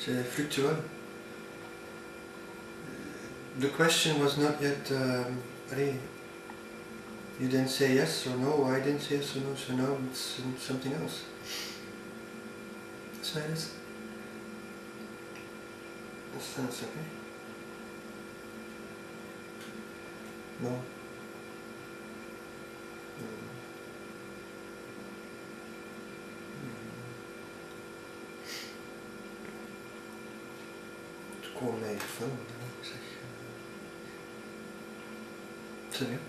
c'est fluctuant. The question was not yet, allez, you didn't say yes or no, I didn't say yes or no, so now it's something else. So it is. That's okay. No. Het kon mee gevonden, zeg. C'est bien.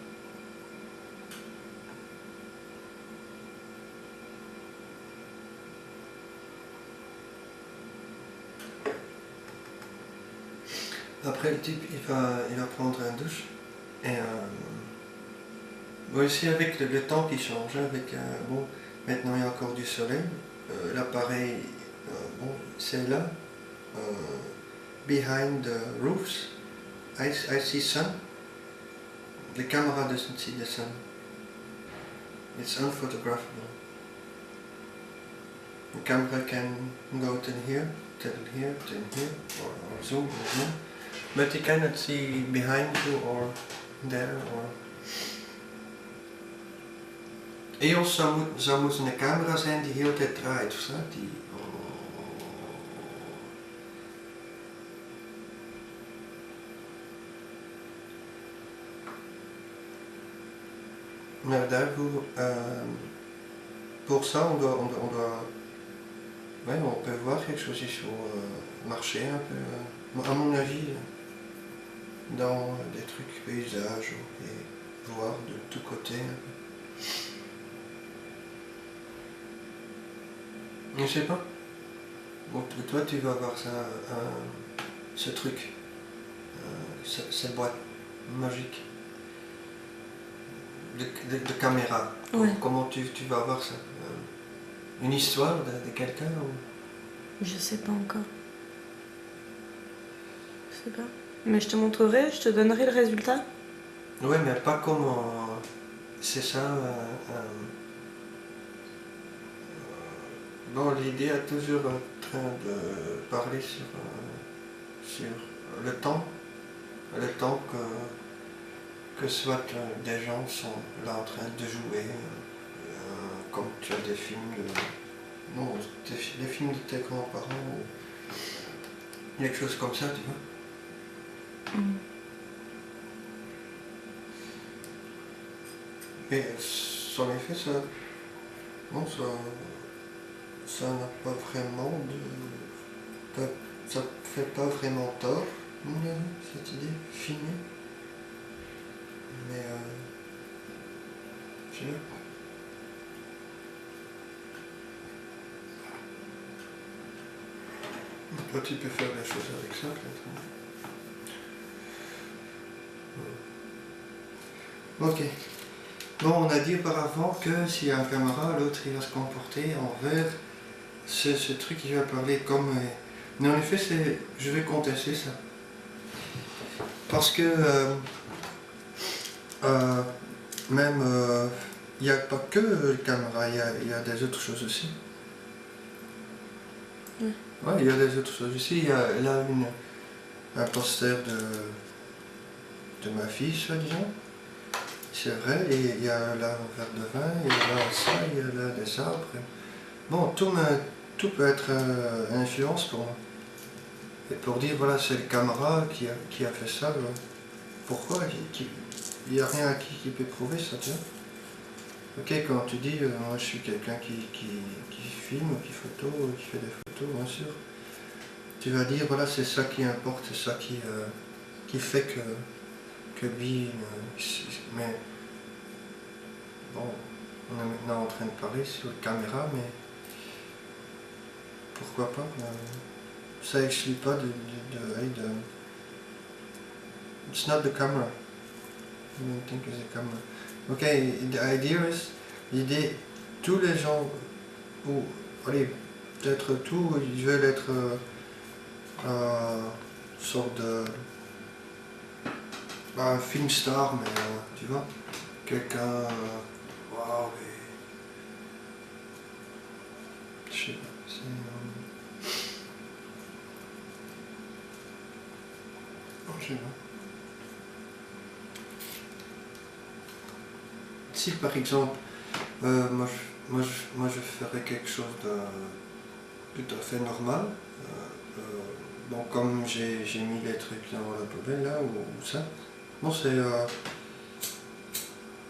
Après le type il va prendre un douche et bon, ici avec le temps qui change, avec bon maintenant il y a encore du soleil, l'appareil bon c'est là, behind the roofs I see sun. The camera doesn't see the sun. It's unphotographable. The camera can go to here, or zoom. But you cannot see behind you or there or... EOS zou moeten een camera zijn die heel de tijd draait, of zo? Die... Mais daarvoor, pour ça on doit ouais, on peut voir quelque chose, il faut marcher un peu, à mon avis, dans des trucs paysages et voir de tous côtés. Je sais pas. Bon, toi tu vas voir ça, ce truc, cette boîte magique de caméra. Ouais. Comment tu vas voir ça? Une histoire de quelqu'un ou... Je sais pas encore. Je sais pas. Mais je te montrerai, je te donnerai le résultat. Ouais, mais pas comment... C'est ça... Bon, l'idée est toujours en train de parler sur le temps que soit des gens sont là en train de jouer, comme tu as des films de... Non, des films de tes grands-parents ou quelque chose comme ça, tu vois. Mais en effet, ça... Bon, ça n'a pas vraiment de... Ça fait pas vraiment tort, cette idée, filmée. Mais je sais pas. Toi tu peux faire des choses avec ça peut-être. Ok. Bon, on a dit auparavant que s'il y a un caméra, l'autre il va se comporter envers ce truc qui va parler comme... Mais en effet, je vais contester ça. Parce que même il n'y a pas que le caméra, il y a des autres choses aussi. Ouais, il y a des autres choses aussi. Il y a là un poster de ma fille, soi-disant. C'est vrai, et il y a là un verre de vin, il y a là ça, il y a là des arbres. Bon, tout peut être une influence pour moi. Et pour dire, voilà, c'est le caméra qui a fait ça. Pourquoi? Il n'y a rien qui peut prouver ça, tu vois. Ok, quand tu dis, moi je suis quelqu'un qui filme, qui fait des photos, bien sûr. Tu vas dire, voilà, c'est ça qui importe, c'est ça qui fait que lui... mais bon, on est maintenant en train de parler sur la caméra, mais pourquoi pas? Ça exclut pas de it's not the camera. I don't think it's the camera. Okay, the idea is, l'idée, tous les gens, ou allez, peut-être tous, ils veulent être sorte de un film star, mais tu vois, quelqu'un, waouh, je sais pas, je sais pas. Si par exemple, moi je ferais quelque chose de tout à fait normal, bon, comme j'ai mis les trucs dans la poubelle là, ou ça, bon c'est,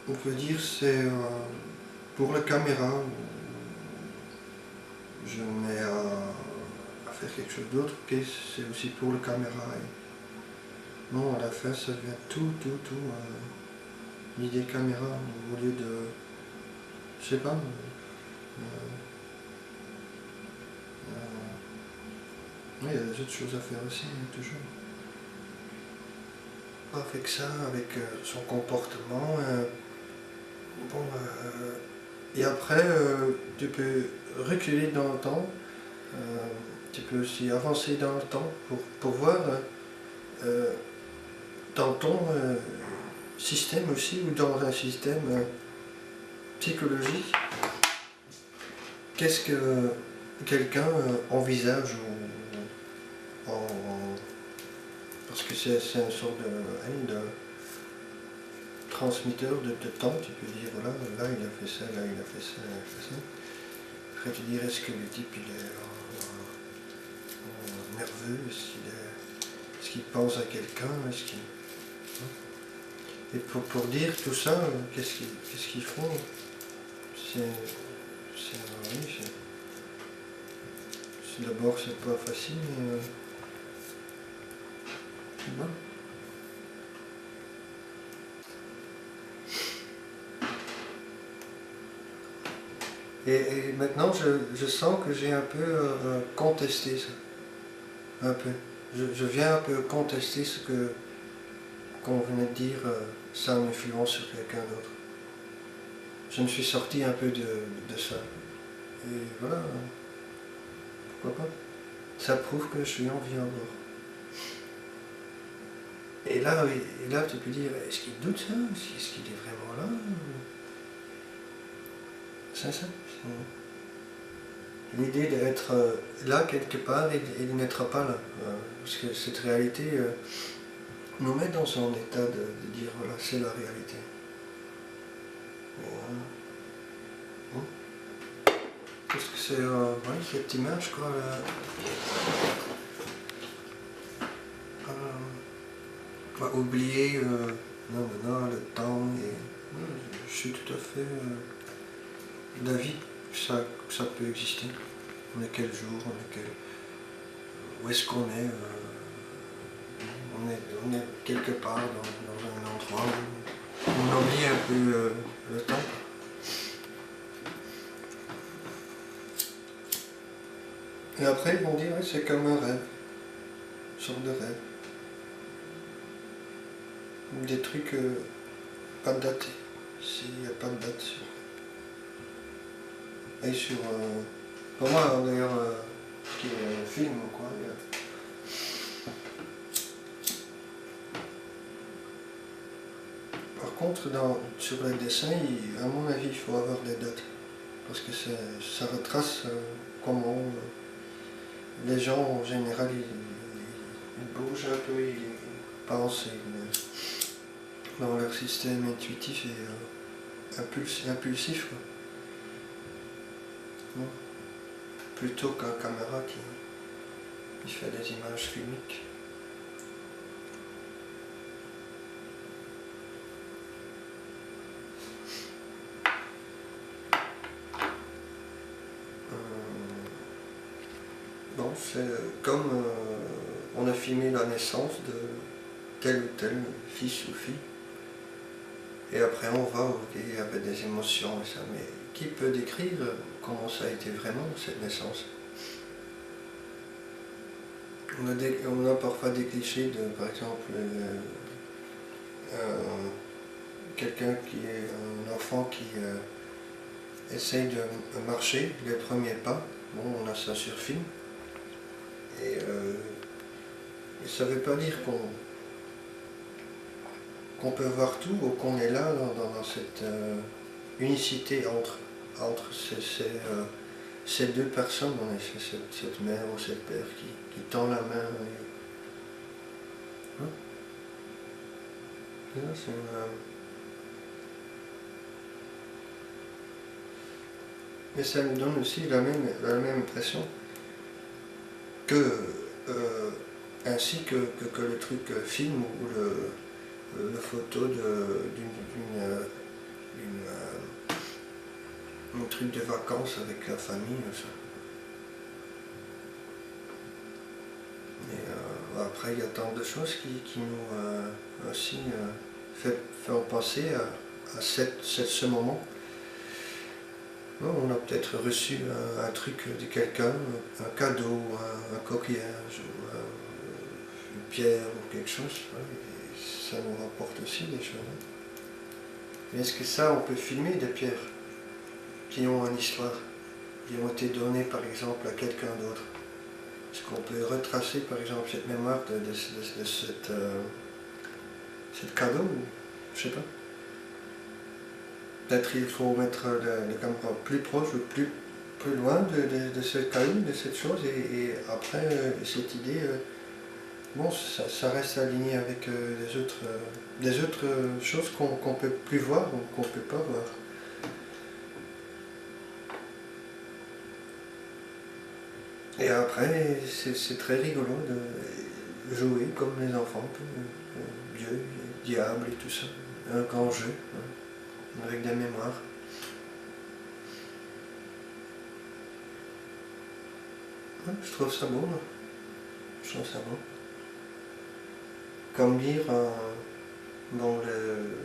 on peut dire c'est pour la caméra, je mets à faire quelque chose d'autre, ok, c'est aussi pour la caméra. Et non, à la fin ça devient tout, l'idée caméra au lieu de, je sais pas, il y a des autres choses à faire aussi, toujours. Avec ça, avec son comportement, bon, et après tu peux reculer dans le temps, tu peux aussi avancer dans le temps pour voir dans ton système aussi, ou dans un système psychologique, qu'est-ce que quelqu'un envisage, parce que c'est une sorte de transmetteur de temps. Tu peux dire voilà, là il a fait ça, là il a fait ça, il a fait ça. Après tu dis est-ce que le type il est nerveux, est-ce qu'il pense à quelqu'un, est-ce qu'il... Et pour dire tout ça, qu'est-ce qu'ils font, oui, d'abord c'est pas facile, mais c'est bon. Et maintenant je sens que j'ai un peu contesté ça. Un peu. Je viens un peu contester ce qu'on venait de dire, ça a une influence sur quelqu'un d'autre. Je me suis sorti un peu de ça. Et voilà, pourquoi pas. Ça prouve que je suis en vie encore. Et là, oui, et là tu peux dire, est-ce qu'il doute ça? Est-ce qu'il est vraiment là? C'est ça. L'idée d'être là quelque part et de n'être pas là. Parce que cette réalité nous met dans un état de dire voilà, c'est la réalité. Parce que c'est cette image quoi. Oublier non, le temps et je suis tout à fait d'avis que ça peut exister. On est quel jour, où est-ce qu'on est, on est quelque part dans un endroit où on oublie un peu le temps. Et après ils vont dire ouais, c'est comme un rêve, une sorte de rêve. Des trucs pas datés, s'il n'y a pas de date sur. Et sur. Pour moi d'ailleurs, qui est un film ou quoi. Par contre, sur les dessins, à mon avis, il faut avoir des dates. Parce que ça retrace comment les gens en général ils bougent un peu, ils pensent dans leur système intuitif et impulsif. Quoi. Non. Plutôt qu'un caméra qui fait des images filmiques. Bon, c'est comme on a filmé la naissance de tel ou tel fils ou fille. Et après on va, ok, il y avait des émotions et ça, mais qui peut décrire comment ça a été vraiment cette naissance? On a parfois des clichés de, par exemple, quelqu'un qui est un enfant qui essaye de marcher les premiers pas. Bon, on a ça sur film. Et ça ne veut pas dire qu'on peut voir tout ou qu'on est là dans cette unicité entre ces deux personnes. On est cette mère ou cette père qui tend la main. là, c'est, mais ça me donne aussi la même impression que ainsi que le truc film ou le photo un truc de vacances avec la famille, ça. Et après, il y a tant de choses qui nous aussi font penser à ce moment. Bon, on a peut-être reçu un truc de quelqu'un, un cadeau, un coquillage, ou une pierre ou quelque chose. Et ça nous rapporte aussi des choses. Mais est-ce que ça, on peut filmer des pierres qui ont une histoire, qui ont été données par exemple à quelqu'un d'autre? Est-ce qu'on peut retracer par exemple cette mémoire de cette cadeau? Je sais pas. Peut-être il faut mettre le caméra plus proche ou plus loin de ce cadeau, de cette chose, et après cette idée, bon, ça reste aligné avec des autres choses qu'on peut plus voir ou qu'on peut pas voir. Et après, c'est très rigolo de jouer comme les enfants, Dieu, diable et tout ça. Un grand jeu, hein, avec des mémoires. Ouais, je trouve ça beau, moi. Je trouve ça beau. Comme lire dans le...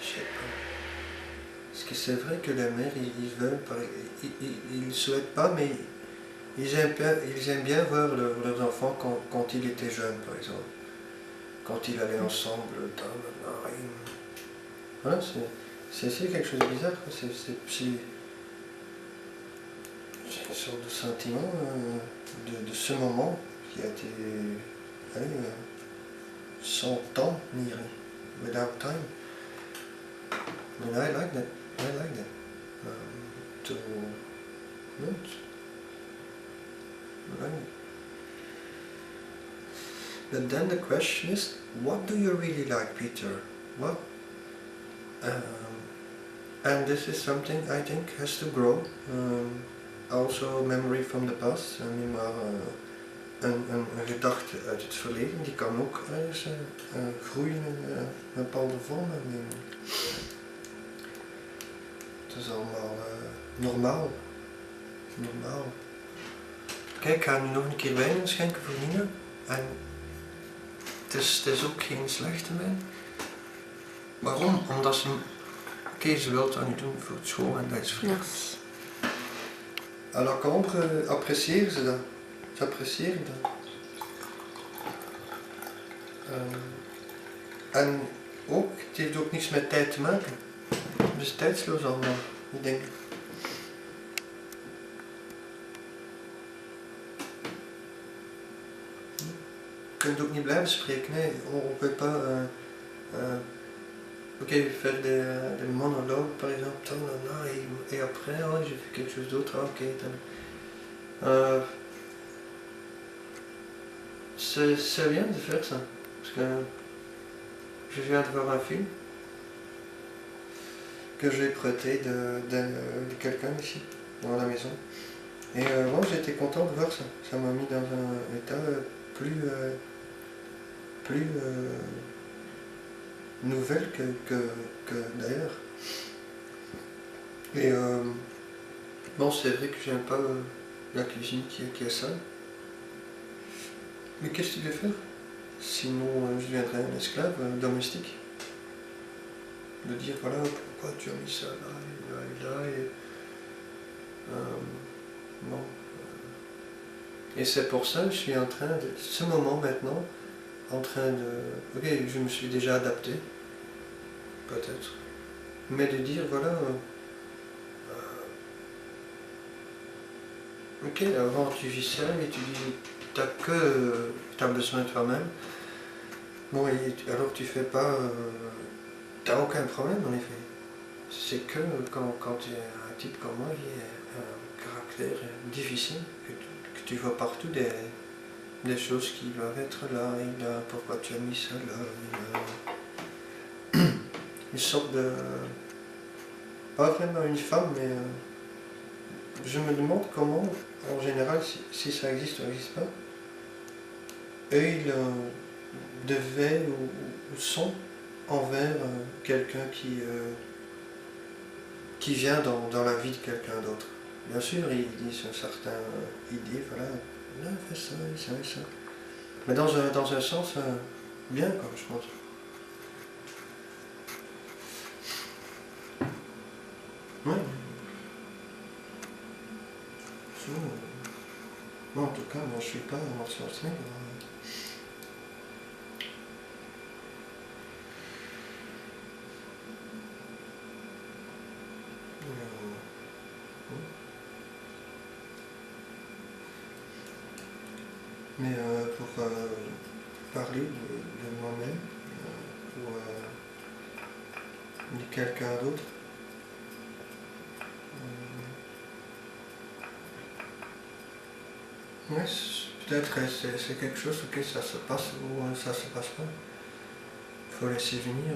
Je sais pas. Parce que c'est vrai que les mères, ils veulent, ils souhaitent pas, mais ils aiment bien voir leurs enfants quand ils étaient jeunes, par exemple. Quand ils allaient ensemble dans la marine. Voilà, c'est quelque chose de bizarre. C'est une sorte de sentiment de ce moment qui a été sans temps ni rien. Without time. And I like that. I like that. But then the question is, what do you really like, Peter? What? And this is something I think has to grow. Also memory from the past, een gedachte uit het verleden, die kan ook ergens groeien in een bepaalde vorm. Het is allemaal normaal. Normaal. Kijk, ik ga nu nog een keer wijn inschenken voor Nina. En het is ook geen slechte wijn. Waarom? Omdat ze... Oké, ze wil het dan niet doen voor het school en dat is vreemd. Merci. À la Cambre appreciëren ze dat. Ze appreciëren dat. En ook, het heeft ook niets met tijd te maken. Het is tijdsloos allemaal, ik denk. Je kunt ook niet blijven spreken, nee. On peut pas... Ok, faire des monologues par exemple, et après, oh, j'ai fait quelque chose d'autre, ok. C'est bien de faire ça, parce que je viens de voir un film que j'ai prêté de quelqu'un ici, dans la maison. Et moi j'étais content de voir ça, ça m'a mis dans un état plus nouvelle que d'ailleurs. Et bon, c'est vrai que j'aime pas la cuisine qui est sale. Mais qu'est-ce que tu veux faire? Sinon je deviendrais un esclave domestique. De dire voilà pourquoi tu as mis ça là et là et bon. Et c'est pour ça que je suis en train de, ce moment maintenant, en train de... Ok, je me suis déjà adapté, peut-être, mais de dire voilà, ok, avant tu vis seul et tu dis t'as besoin de toi-même, bon, et alors tu fais pas, t'as aucun problème en effet, c'est que quand tu es un type comme moi qui a un caractère difficile, que tu vois partout des choses qui doivent être là, et là, pourquoi tu as mis ça là, une sorte de... pas vraiment une femme, mais je me demande comment, en général, si ça existe ou n'existe pas, eux, ils devaient ou sont envers quelqu'un qui vient dans la vie de quelqu'un d'autre. Bien sûr, ils disent un certain... ils disent, voilà, là, fais ça, ça et ça. Mais dans un sens bien, quoi, je pense. Ouais. Moi, en tout cas, moi, je suis pas un Schwarzenegger. Mais pour parler de moi-même ou de quelqu'un d'autre, ouais, peut-être c'est quelque chose auquel ça se passe ou ça se passe pas. Il faut laisser venir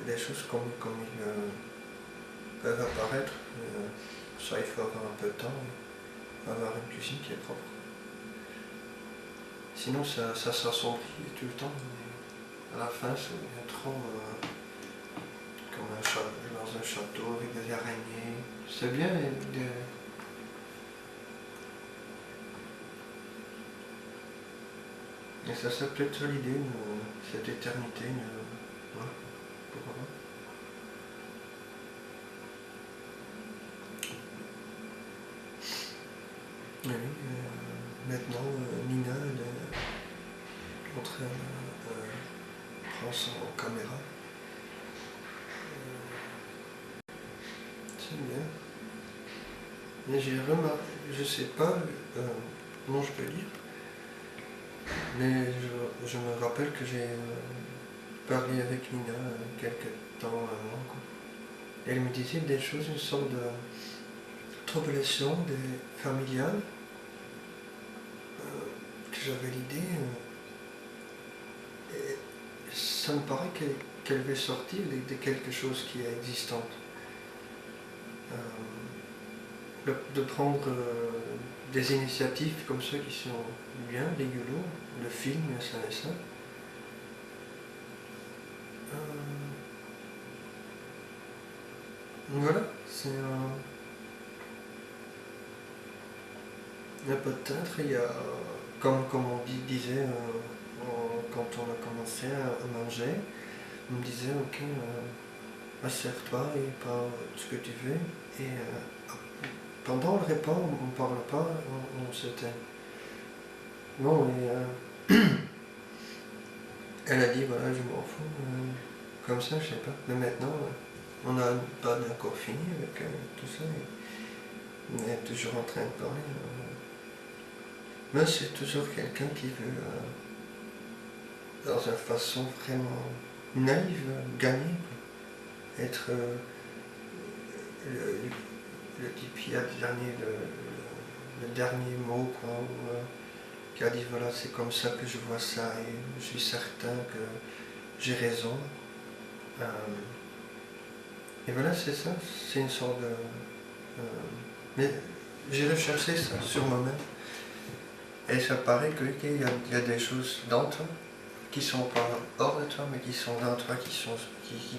les choses comme ils peuvent apparaître. Ça, il faut avoir un peu de temps, avoir une cuisine qui est propre. Sinon, ça s'assombrit tout le temps. À la fin, ça devient trop comme dans un château avec des araignées. C'est bien et ça peut-être l'idée, cette éternité. Ouais, pourquoi pas. Oui, maintenant, Nina, elle est en train de prendre son caméra. C'est bien. Mais j'ai remarqué, je sais pas comment je peux dire, mais je me rappelle que j'ai parlé avec Nina quelques temps avant, quoi. Elle me disait des choses, une sorte de troublation familiale, que j'avais l'idée, et ça me paraît qu'elle veut sortir de quelque chose qui est existante. De prendre des initiatives comme ça qui sont bien, rigolos, le film, ça et ça. Voilà, c'est il y a peut-être, il y a, comme on disait quand on a commencé à manger, on me disait, ok, assieds-toi et parle de ce que tu veux, et pendant le repas, on ne parle pas, on s'éteint. Bon, et elle a dit, voilà, je m'en fous, comme ça, je sais pas. Mais maintenant, on n'a pas encore fini avec tout ça, et on est toujours en train de parler. Mais c'est toujours quelqu'un qui veut, dans une façon vraiment naïve, gagner, quoi. Être le type qui a le dernier mot, quoi, ou, qui a dit voilà, c'est comme ça que je vois ça et je suis certain que j'ai raison. Et voilà, c'est ça, c'est une sorte de... mais j'ai recherché ça sur moi-même. Et ça paraît qu'il y a des choses dans toi qui sont pas hors de toi, mais qui sont dans toi, qui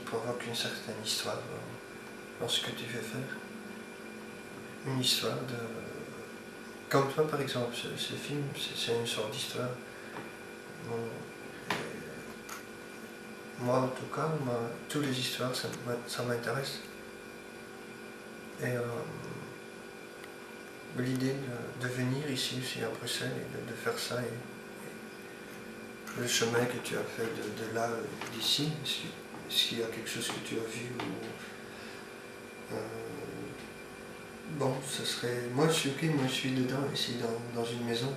provoquent une certaine histoire dans ce que tu veux faire. Une histoire de... Comme toi, par exemple, ce film, c'est une sorte d'histoire. Moi, en tout cas, toutes les histoires, ça m'intéresse. Et l'idée de venir ici aussi à Bruxelles et de faire ça, et le chemin que tu as fait de là, d'ici, est-ce qu'il y a quelque chose que tu as vu ou, bon, ce serait... Moi, je suis ok, moi je suis dedans, ici, dans une maison.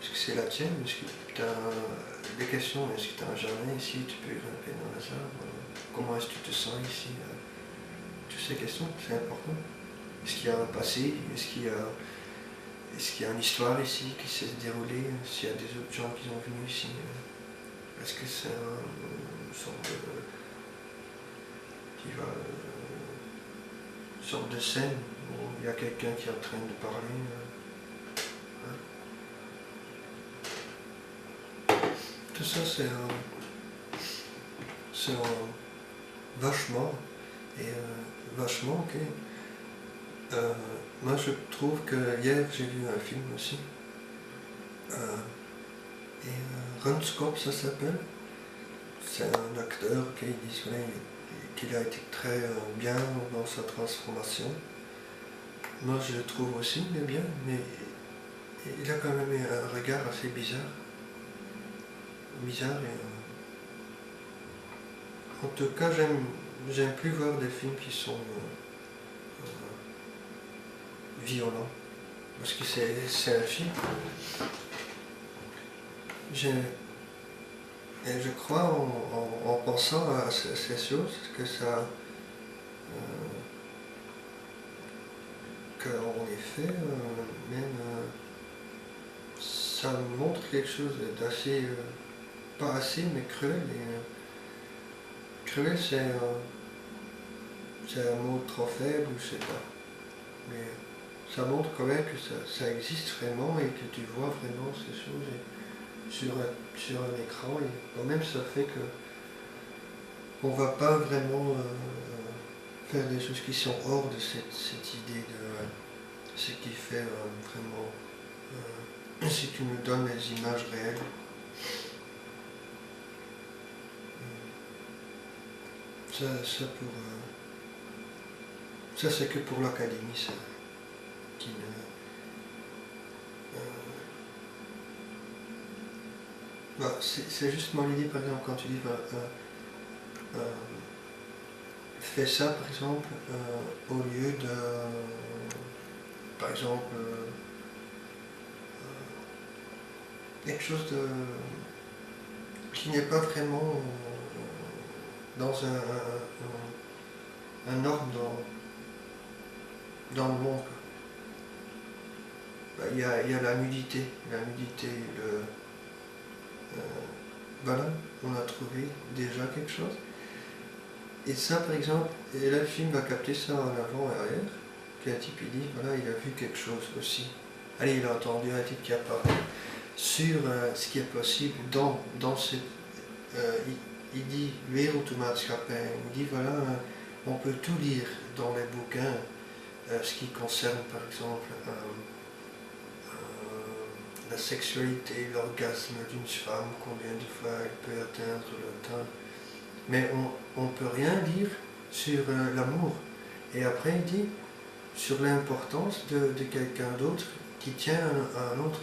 Est-ce que c'est la tienne? Est-ce que tu as des questions? Est-ce que tu as un jardin ici? Tu peux grimper dans les arbres? Comment est-ce que tu te sens ici? Toutes ces questions, c'est important. Est-ce qu'il y a un passé? Est-ce qu'il y a est-ce qu'il y a une histoire ici qui s'est déroulée, s'il y a des autres gens qui sont venus ici, est-ce que c'est une sorte une sorte de scène où il y a quelqu'un qui est en train de parler. Tout ça c'est vachement, et vachement, ok. Moi je trouve que hier j'ai vu un film aussi, Runscope ça s'appelle. C'est un acteur qui dit qu'il a été très bien dans sa transformation. Moi je le trouve aussi bien, mais il a quand même un regard assez bizarre. En tout cas, j'aime plus voir des films qui sont violents. Parce que c'est un film. Et je crois en pensant à ces choses que ça. qu'en effet, même ça montre quelque chose d'assez. Pas assez, mais cruel. Cruel, c'est un mot trop faible, je sais pas. Mais ça montre quand même que ça existe vraiment et que tu vois vraiment ces choses sur un écran. Et quand même, ça fait que on va pas vraiment faire des choses qui sont hors de cette idée de ce qui fait vraiment. Si tu nous donnes les images réelles. Ça c'est que pour l'académie, ça. Qui ne, c'est juste mon idée, par exemple, quand tu dis fais ça, par exemple, au lieu de, par exemple, quelque chose qui n'est pas vraiment dans un ordre dans le monde. Il y a la nudité, voilà, on a trouvé déjà quelque chose. Et ça, par exemple, et là le film va capter ça en avant et arrière, qu'un type il dit, voilà, il a vu quelque chose aussi. Allez, il a entendu un type qui a parlé sur ce qui est possible dans cette... il dit wereldmaatschapij, il dit voilà, on peut tout lire dans les bouquins, ce qui concerne par exemple la sexualité, l'orgasme d'une femme, combien de fois elle peut atteindre le temps. Mais on ne peut rien dire sur l'amour. Et après il dit sur l'importance de quelqu'un d'autre qui tient à un autre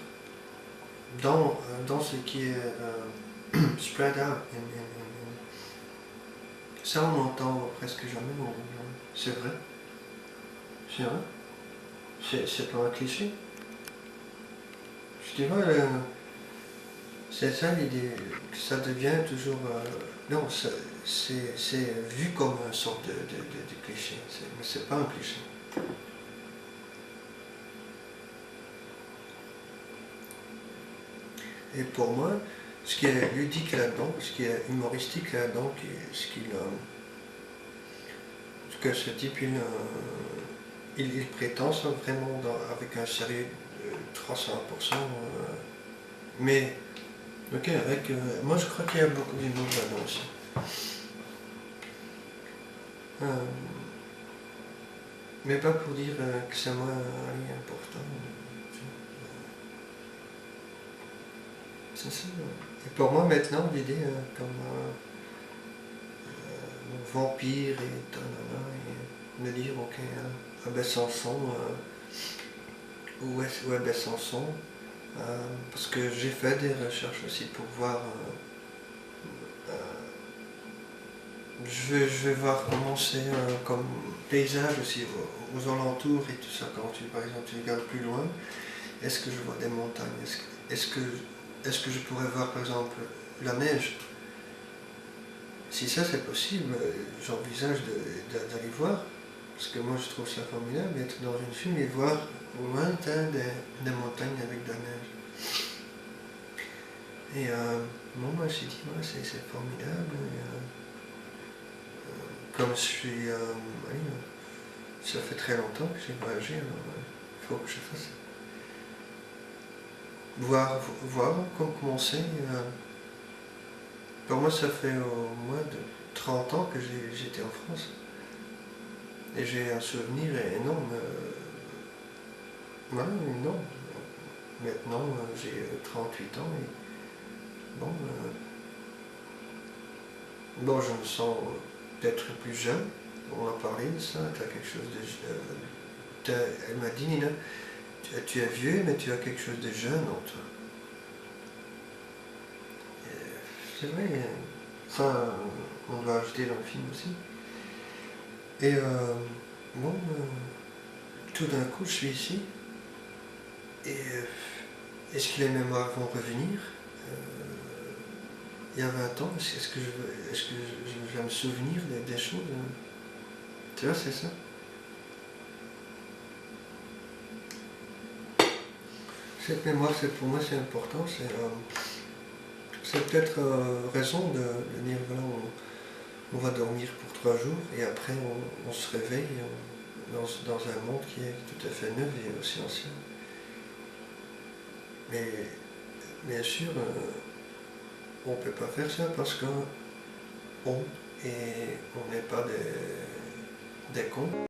dans ce qui est spread out. Ça on entend presque jamais, c'est vrai. C'est vrai. C'est pas un cliché. Je dirais, c'est ça l'idée, que ça devient toujours... non, c'est vu comme une sorte de cliché, mais c'est pas un cliché. Et pour moi, ce qui est ludique là-dedans, ce qui est humoristique là-dedans, ce que ce type, il prétend ça vraiment avec un sérieux de 300%, mais ok, moi je crois qu'il y a beaucoup d'humour là-dedans aussi. Mais pas pour dire que c'est moins important. C'est ça. Et pour moi maintenant, l'idée comme vampire et me dire ok, à Besançon, où est Besançon, parce que j'ai fait des recherches aussi pour voir, je vais voir comment c'est comme paysage aussi aux alentours et tout ça, quand par exemple tu regardes plus loin, est-ce que je vois des montagnes, est-ce que je pourrais voir par exemple la neige? Si ça c'est possible, j'envisage d'aller voir, parce que moi je trouve ça formidable, être dans une film et voir au lointain des montagnes avec de la neige. Et moi j'ai dit, ouais, c'est formidable. Et, comme je suis, oui, ça fait très longtemps que j'ai voyagé, alors il faut que je fasse. Voir comment c'est. Pour moi, ça fait au moins de 30 ans que j'étais en France. Et j'ai un souvenir énorme. Ouais, énorme. Maintenant, j'ai 38 ans et bon, bon, je me sens peut-être plus jeune. On a parlé de ça, tu as quelque chose de... elle m'a dit, Nina, tu es vieux, mais tu as quelque chose de jeune en toi. C'est vrai, ça, on doit ajouter dans le film aussi. Et bon, tout d'un coup, je suis ici. Et est-ce que les mémoires vont revenir il y a 20 ans, est-ce que je vais me souvenir des choses? Tu vois, c'est ça. Cette mémoire, pour moi, c'est important. C'est peut-être raison de dire, voilà, on va dormir pour 3 jours et après on se réveille dans un monde qui est tout à fait neuf et aussi ancien. Mais bien sûr, on ne peut pas faire ça parce qu'on n'est pas des cons.